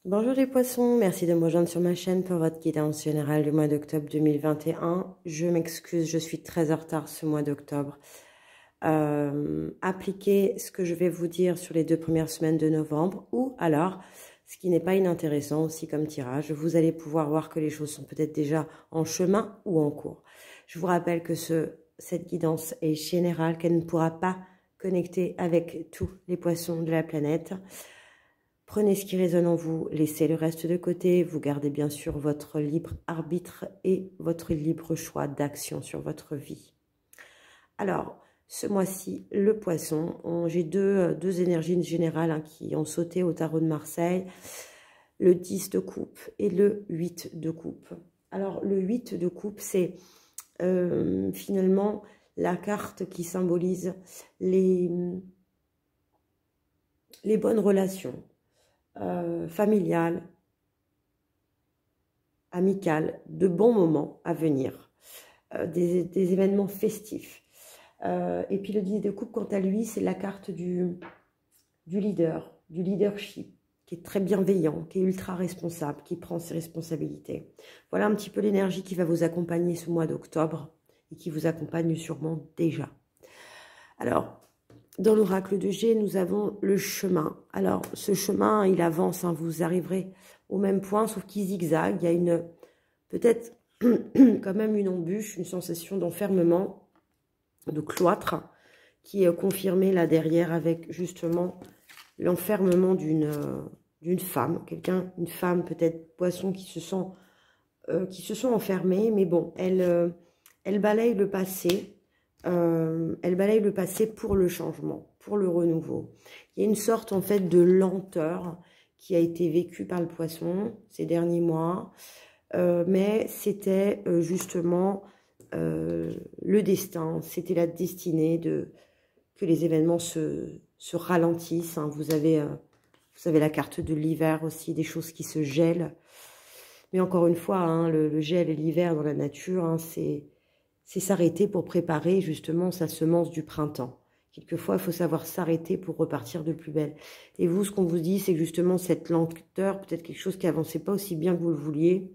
Bonjour les poissons, merci de me rejoindre sur ma chaîne pour votre guidance générale du mois d'octobre 2021. Je m'excuse, je suis très en retard ce mois d'octobre. Appliquez ce que je vais vous dire sur les 2 premières semaines de novembre, ou alors, ce qui n'est pas inintéressant aussi comme tirage, vous allez pouvoir voir que les choses sont peut-être déjà en chemin ou en cours. Je vous rappelle que cette guidance est générale, qu'elle ne pourra pas connecter avec tous les poissons de la planète. Prenez ce qui résonne en vous, laissez le reste de côté, vous gardez bien sûr votre libre arbitre et votre libre choix d'action sur votre vie. Alors, ce mois-ci, le poisson, j'ai deux énergies générales qui ont sauté au tarot de Marseille, le 10 de coupe et le 8 de coupe. Alors, le 8 de coupe, c'est finalement la carte qui symbolise les bonnes relations. Familiale, amicale, de bons moments à venir, des événements festifs. Et puis le 10 de coupe, quant à lui, c'est la carte du leader, du leadership, qui est très bienveillant, qui est ultra responsable, qui prend ses responsabilités. Voilà un petit peu l'énergie qui va vous accompagner ce mois d'octobre et qui vous accompagne sûrement déjà. Alors, dans l'oracle de G, nous avons le chemin. Alors, ce chemin, il avance, vous arriverez au même point, sauf qu'il zigzague. Il y a peut-être quand même une embûche, une sensation d'enfermement, de cloître, qui est confirmée là derrière avec justement l'enfermement d'une femme. Une femme peut-être poisson qui se sont enfermées, mais bon, elle balaye le passé. Elle balaye le passé pour le changement, pour le renouveau. Il y a une sorte en fait de lenteur qui a été vécue par le poisson ces derniers mois, mais c'était justement le destin, c'était la destinée que les événements se ralentissent. Vous avez la carte de l'hiver aussi, des choses qui se gèlent. Mais encore une fois, le gel et l'hiver dans la nature, c'est s'arrêter pour préparer justement sa semence du printemps. Quelquefois, il faut savoir s'arrêter pour repartir de plus belle. Et vous, ce qu'on vous dit, c'est que justement cette lenteur, peut-être quelque chose qui n'avançait pas aussi bien que vous le vouliez,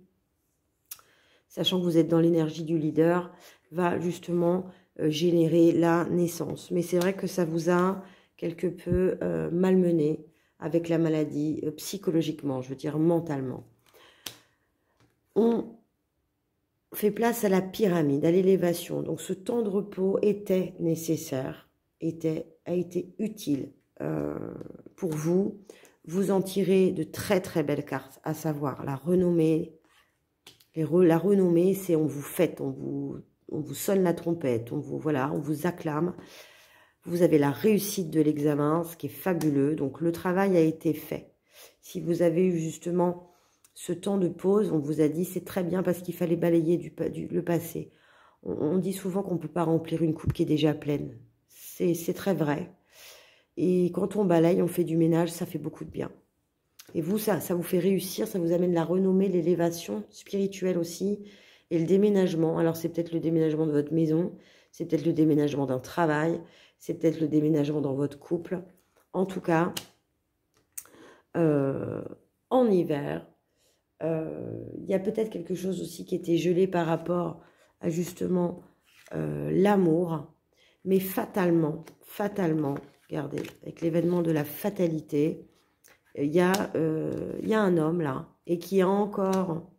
sachant que vous êtes dans l'énergie du leader, va justement générer la naissance. Mais c'est vrai que ça vous a quelque peu malmené avec la maladie, psychologiquement, je veux dire mentalement. On fait place à la pyramide, à l'élévation. Donc ce temps de repos était nécessaire, a été utile pour vous. Vous en tirez de très très belles cartes, à savoir la renommée. La renommée, c'est on vous fête, on vous sonne la trompette, on vous acclame. Vous avez la réussite de l'examen, ce qui est fabuleux. Donc le travail a été fait. Si vous avez eu justement ce temps de pause, on vous a dit c'est très bien parce qu'il fallait balayer le passé. On dit souvent qu'on ne peut pas remplir une coupe qui est déjà pleine. C'est très vrai. Et quand on balaye, on fait du ménage, ça fait beaucoup de bien. Et vous, ça vous fait réussir, ça vous amène la renommée, l'élévation spirituelle aussi, et le déménagement. Alors c'est peut-être le déménagement de votre maison, c'est peut-être le déménagement d'un travail, c'est peut-être le déménagement dans votre couple. En tout cas, en hiver, il y a peut-être quelque chose aussi qui était gelé par rapport à justement l'amour, mais fatalement, regardez, avec l'événement de la fatalité, il y a un homme là, et qui encore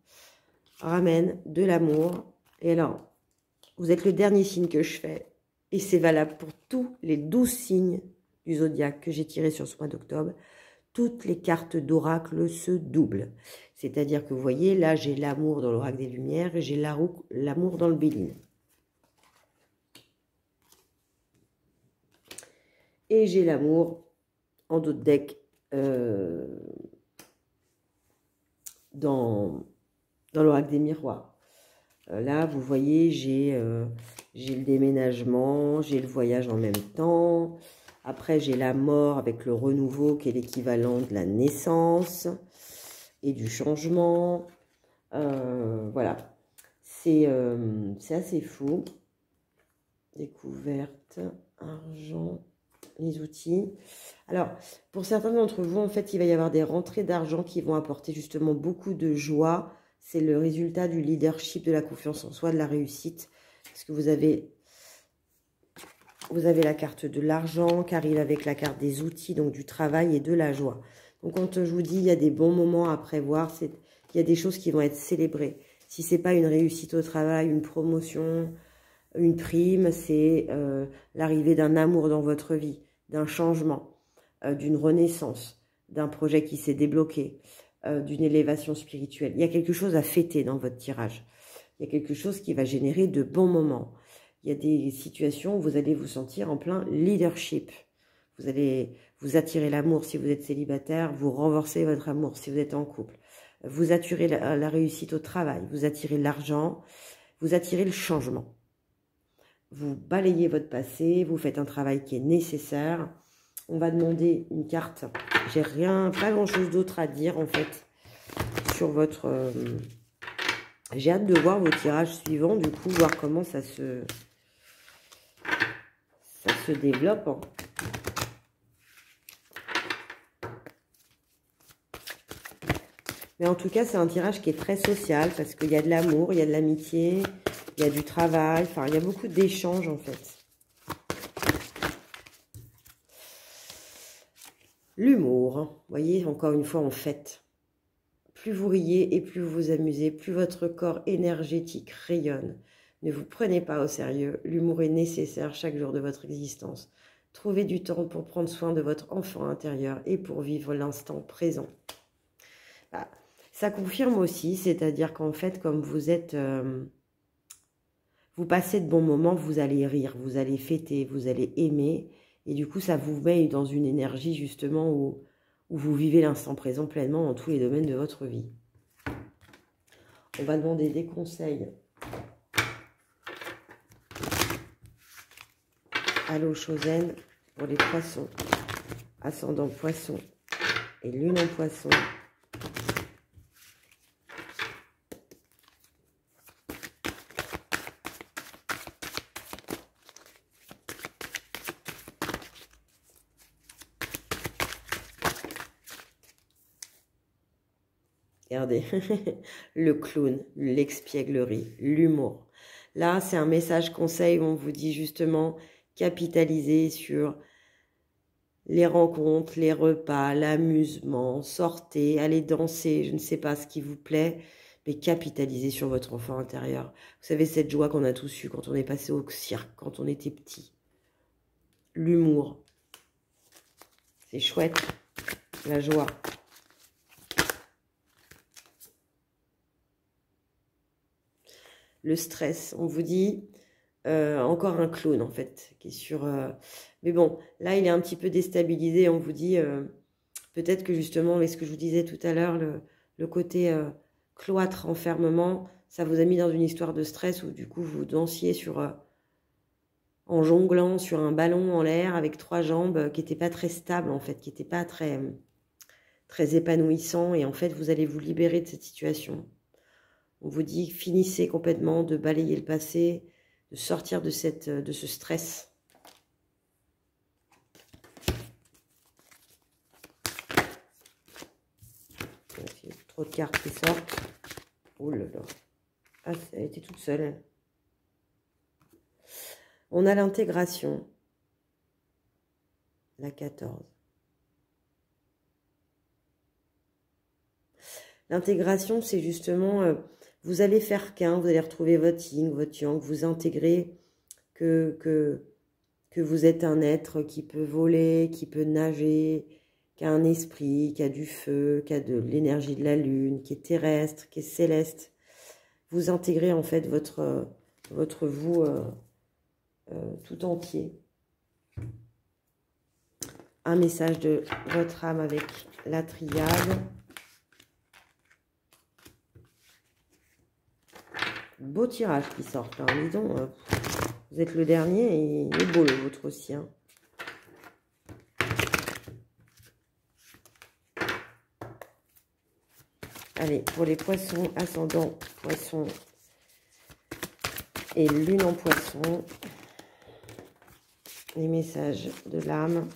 ramène de l'amour. Et alors, vous êtes le dernier signe que je fais, et c'est valable pour tous les 12 signes du zodiaque que j'ai tirés sur ce mois d'octobre. Toutes les cartes d'oracle se doublent. C'est-à-dire que vous voyez, là, j'ai l'amour dans l'oracle des Lumières et j'ai l'amour dans le Béline. Et j'ai l'amour en dos de deck dans l'oracle des Miroirs. Là, vous voyez, j'ai le déménagement, j'ai le voyage en même temps. Après, j'ai la mort avec le renouveau qui est l'équivalent de la naissance et du changement. Voilà, c'est assez fou. Découverte, argent, les outils. Alors, pour certains d'entre vous, en fait, il va y avoir des rentrées d'argent qui vont apporter justement beaucoup de joie. C'est le résultat du leadership, de la confiance en soi, de la réussite. Parce que vous avez la carte de l'argent qui arrive avec la carte des outils, donc du travail et de la joie. Donc, quand je vous dis il y a des bons moments à prévoir, il y a des choses qui vont être célébrées. Si ce n'est pas une réussite au travail, une promotion, une prime, c'est l'arrivée d'un amour dans votre vie, d'un changement, d'une renaissance, d'un projet qui s'est débloqué, d'une élévation spirituelle. Il y a quelque chose à fêter dans votre tirage. Il y a quelque chose qui va générer de bons moments. Il y a des situations où vous allez vous sentir en plein leadership. Vous allez vous attirer l'amour si vous êtes célibataire, vous renforcer votre amour si vous êtes en couple. Vous attirez la réussite au travail, vous attirez l'argent, vous attirez le changement. Vous balayez votre passé, vous faites un travail qui est nécessaire. On va demander une carte. J'ai pas grand chose d'autre à dire en fait sur votre... J'ai hâte de voir vos tirages suivants, du coup, voir comment ça se développe. Hein. Mais en tout cas, c'est un tirage qui est très social parce qu'il y a de l'amour, il y a de l'amitié, il y a du travail, enfin, il y a beaucoup d'échanges en fait. L'humour, hein. Vous voyez, encore une fois, en fait. Plus vous riez et plus vous vous amusez, plus votre corps énergétique rayonne. Ne vous prenez pas au sérieux. L'humour est nécessaire chaque jour de votre existence. Trouvez du temps pour prendre soin de votre enfant intérieur et pour vivre l'instant présent. Bah, ça confirme aussi, c'est-à-dire qu'en fait, comme vous êtes... vous passez de bons moments, vous allez rire, vous allez fêter, vous allez aimer. Et du coup, ça vous met dans une énergie justement où vous vivez l'instant présent pleinement dans tous les domaines de votre vie. On va demander des conseils à l'eau Chosen pour les poissons, ascendant poisson et lune en poisson. Regardez, le clown, l'expièglerie, l'humour. Là, c'est un message conseil où on vous dit justement capitaliser sur les rencontres, les repas, l'amusement, sortez, allez danser, je ne sais pas ce qui vous plaît, mais capitalisez sur votre enfant intérieur. Vous savez, cette joie qu'on a tous eue quand on est passé au cirque, quand on était petit. L'humour, c'est chouette, la joie. Le stress, on vous dit, encore un clown en fait, qui est sur... mais bon, là il est un petit peu déstabilisé, on vous dit, peut-être que justement, mais ce que je vous disais tout à l'heure, le côté cloître, enfermement, ça vous a mis dans une histoire de stress où du coup vous dansiez en jonglant sur un ballon en l'air avec 3 jambes qui n'étaient pas très stables en fait, qui n'étaient pas très épanouissants, et en fait vous allez vous libérer de cette situation. On vous dit, finissez complètement de balayer le passé, de sortir de ce stress. Il y a trop de cartes qui sortent. Oh là là. Ah, elle était toute seule. Elle. On a l'intégration. La 14. L'intégration, c'est justement... vous allez faire qu'un, vous allez retrouver votre yin, votre yang, vous intégrez que vous êtes un être qui peut voler, qui peut nager, qui a un esprit, qui a du feu, qui a de l'énergie de la lune, qui est terrestre, qui est céleste. Vous intégrez en fait votre vous tout entier. Un message de votre âme avec la triade. Beau tirage qui sort, hein. Dis donc, vous êtes le dernier et il est beau le vôtre aussi. Hein. Allez, pour les poissons, ascendant poisson et lune en poisson, les messages de l'âme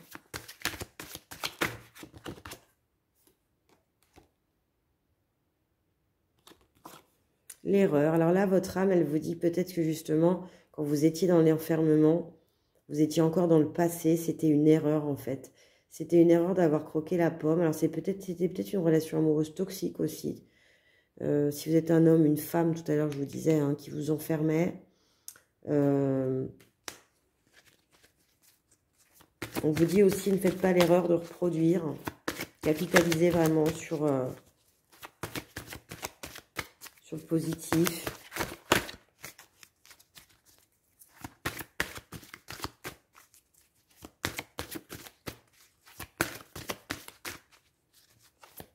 L'erreur. Alors là, votre âme, elle vous dit peut-être que justement, quand vous étiez dans l'enfermement, vous étiez encore dans le passé, c'était une erreur en fait. C'était une erreur d'avoir croqué la pomme. Alors c'était peut-être une relation amoureuse toxique aussi. Si vous êtes un homme, une femme, tout à l'heure je vous disais, hein, qui vous enfermait. On vous dit aussi, ne faites pas l'erreur de reproduire. Capitalisez vraiment sur le positif.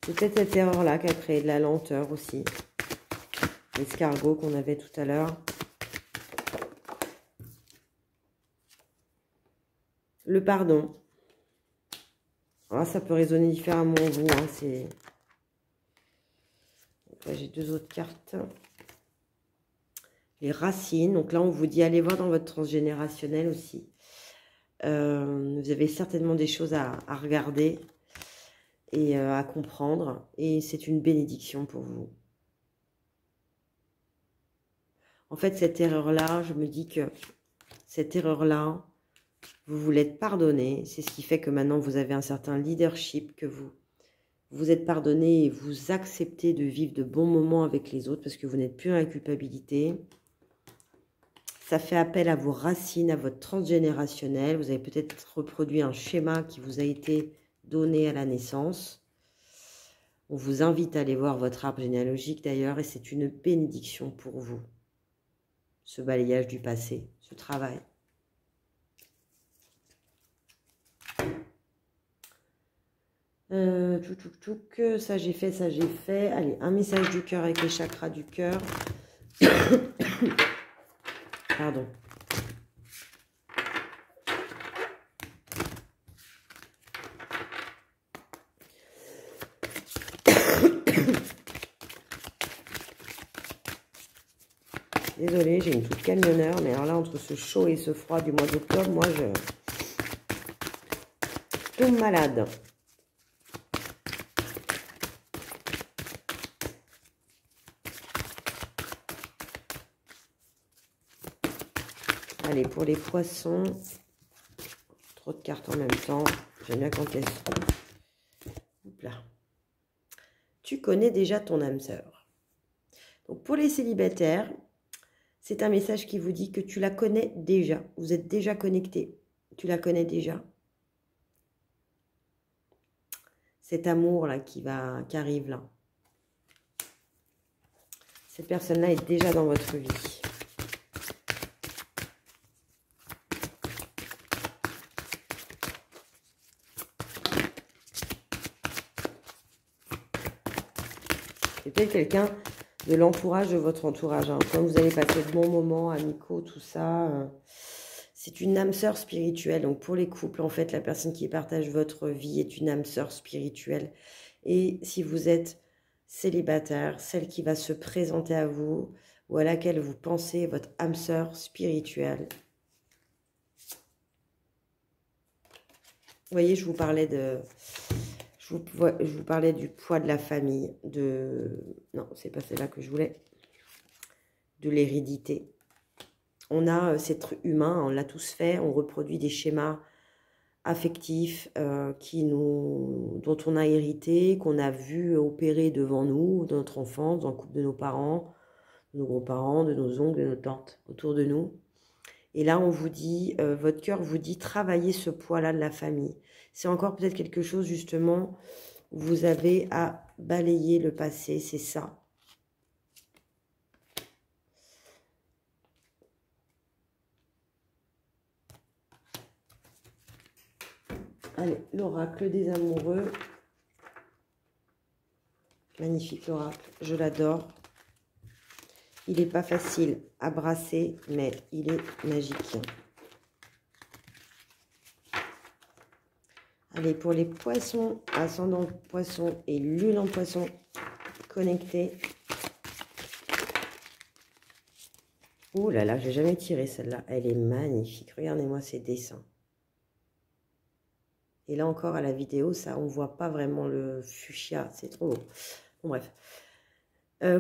C'est peut-être cette erreur-là qui a créé de la lenteur aussi. L'escargot qu'on avait tout à l'heure. Le pardon. Alors ça peut résonner différemment en vous. Hein, j'ai deux autres cartes. Les racines. Donc là, on vous dit, allez voir dans votre transgénérationnel aussi. Vous avez certainement des choses à regarder et à comprendre. Et c'est une bénédiction pour vous. En fait, cette erreur-là, je me dis que cette erreur-là, vous voulez être pardonné. C'est ce qui fait que maintenant, vous avez un certain leadership, que vous êtes pardonné et vous acceptez de vivre de bons moments avec les autres parce que vous n'êtes plus dans la culpabilité. Ça fait appel à vos racines, à votre transgénérationnel. Vous avez peut-être reproduit un schéma qui vous a été donné à la naissance. On vous invite à aller voir votre arbre généalogique d'ailleurs et c'est une bénédiction pour vous. Ce balayage du passé, ce travail. Ça j'ai fait, ça j'ai fait. Allez, un message du cœur avec les chakras du cœur. Pardon. Désolée, j'ai une toute camionneur, mais alors là, entre ce chaud et ce froid du mois d'octobre, moi, je tombe malade. Allez, pour les poissons, trop de cartes en même temps. J'aime bien quand elles sont. Oups là. Tu connais déjà ton âme sœur. Donc, pour les célibataires, c'est un message qui vous dit que tu la connais déjà. Vous êtes déjà connecté. Tu la connais déjà. Cet amour-là qui arrive là. Cette personne-là est déjà dans votre vie. C'est peut-être quelqu'un de l'entourage de votre entourage. Hein. Quand vous allez passer de bons moments, amicaux, tout ça, c'est une âme sœur spirituelle. Donc pour les couples, en fait, la personne qui partage votre vie est une âme sœur spirituelle. Et si vous êtes célibataire, celle qui va se présenter à vous ou à laquelle vous pensez, votre âme sœur spirituelle. Vous voyez, je vous parlais du poids de la famille, non, c'est pas celle-là que je voulais, de l'hérédité. On a cet être humain, on l'a tous fait, on reproduit des schémas affectifs dont on a hérité, qu'on a vu opérer devant nous, dans notre enfance, dans le couple de nos parents, de nos grands-parents, de nos oncles, de nos tantes autour de nous. Et là, on vous dit, votre cœur vous dit, travaillez ce poids-là de la famille. C'est encore peut-être quelque chose, justement, où vous avez à balayer le passé, c'est ça. Allez, l'oracle des amoureux. Magnifique l'oracle, je l'adore. Il n'est pas facile à brasser, mais il est magique. Allez, pour les poissons, ascendant poisson et lune en poisson, connectés. Ouh là là, j'ai jamais tiré celle-là. Elle est magnifique. Regardez-moi ces dessins. Et là encore, à la vidéo, ça, on ne voit pas vraiment le fuchsia. C'est trop beau. Bon, bref.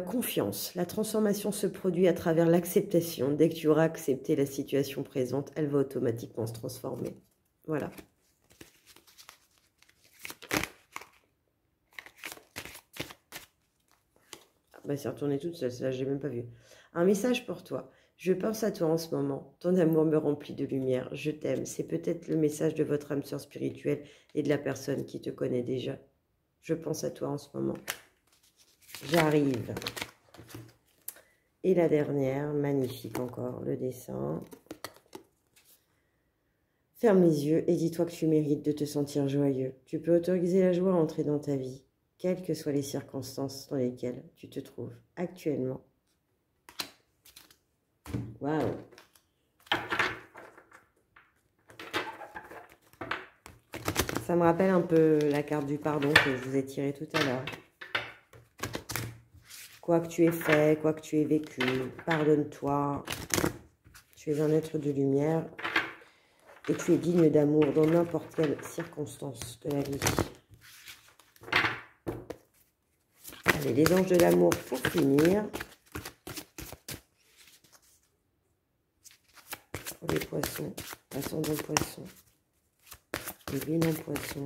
Confiance. La transformation se produit à travers l'acceptation. Dès que tu auras accepté la situation présente, elle va automatiquement se transformer. Voilà. Ah bah c'est retourné toute seule, ça j'ai même pas vu. Un message pour toi. Je pense à toi en ce moment. Ton amour me remplit de lumière. Je t'aime. C'est peut-être le message de votre âme sœur spirituelle et de la personne qui te connaît déjà. Je pense à toi en ce moment. J'arrive. Et la dernière, magnifique encore, le dessin. Ferme les yeux et dis-toi que tu mérites de te sentir joyeux. Tu peux autoriser la joie à entrer dans ta vie, quelles que soient les circonstances dans lesquelles tu te trouves actuellement. Waouh! Ça me rappelle un peu la carte du pardon que je vous ai tirée tout à l'heure. Quoi que tu aies fait, quoi que tu aies vécu, pardonne-toi. Tu es un être de lumière et tu es digne d'amour dans n'importe quelle circonstance de la vie. Allez, les anges de l'amour pour finir. Pour les poissons, ascendant poisson, les lunes en poisson.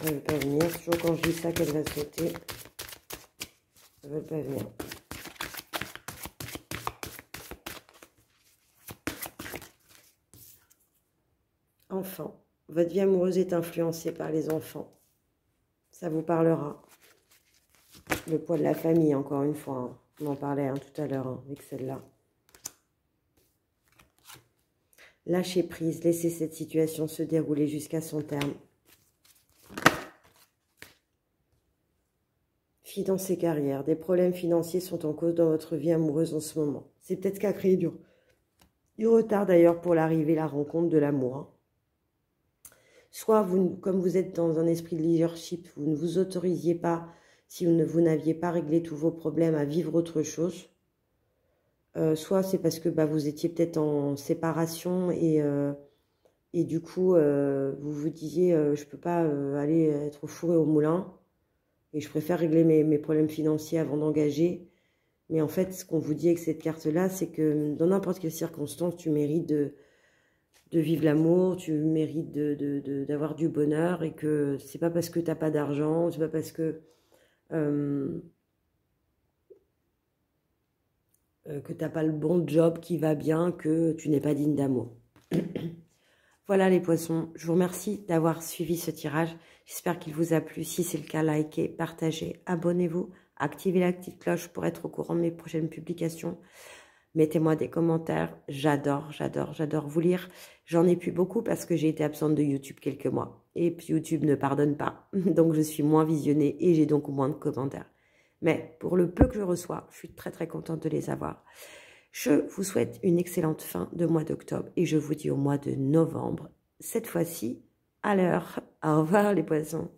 Elle ne veut pas venir. Toujours quand je dis ça qu'elle va sauter. Elle ne veut pas venir. Enfant. Votre vie amoureuse est influencée par les enfants. Ça vous parlera. Le poids de la famille, encore une fois. Hein. On en parlait tout à l'heure avec celle-là. Lâchez prise. Laissez cette situation se dérouler jusqu'à son terme. Finances et carrière. Des problèmes financiers sont en cause dans votre vie amoureuse en ce moment. C'est peut-être ce qui a créé du retard d'ailleurs pour l'arrivée, la rencontre de l'amour. Hein. Soit, comme vous êtes dans un esprit de leadership, vous ne vous autorisiez pas, si vous n'aviez pas réglé tous vos problèmes, à vivre autre chose. Soit c'est parce que vous étiez peut-être en séparation et du coup, vous vous disiez, je ne peux pas aller être au four et au moulin. Et je préfère régler mes problèmes financiers avant d'engager. Mais en fait, ce qu'on vous dit avec cette carte-là, c'est que dans n'importe quelle circonstance, tu mérites de vivre l'amour, tu mérites d'avoir du bonheur et que c'est pas parce que tu n'as pas d'argent, c'est pas parce que tu n'as pas le bon job qui va bien que tu n'es pas digne d'amour. Voilà les poissons, je vous remercie d'avoir suivi ce tirage. J'espère qu'il vous a plu. Si c'est le cas, likez, partagez, abonnez-vous, activez la petite cloche pour être au courant de mes prochaines publications. Mettez-moi des commentaires, j'adore vous lire. J'en ai plus beaucoup parce que j'ai été absente de YouTube quelques mois. Et puis YouTube ne pardonne pas, donc je suis moins visionnée et j'ai donc moins de commentaires. Mais pour le peu que je reçois, je suis très contente de les avoir. Je vous souhaite une excellente fin de mois d'octobre et je vous dis au mois de novembre, cette fois-ci à l'heure. Au revoir les poissons.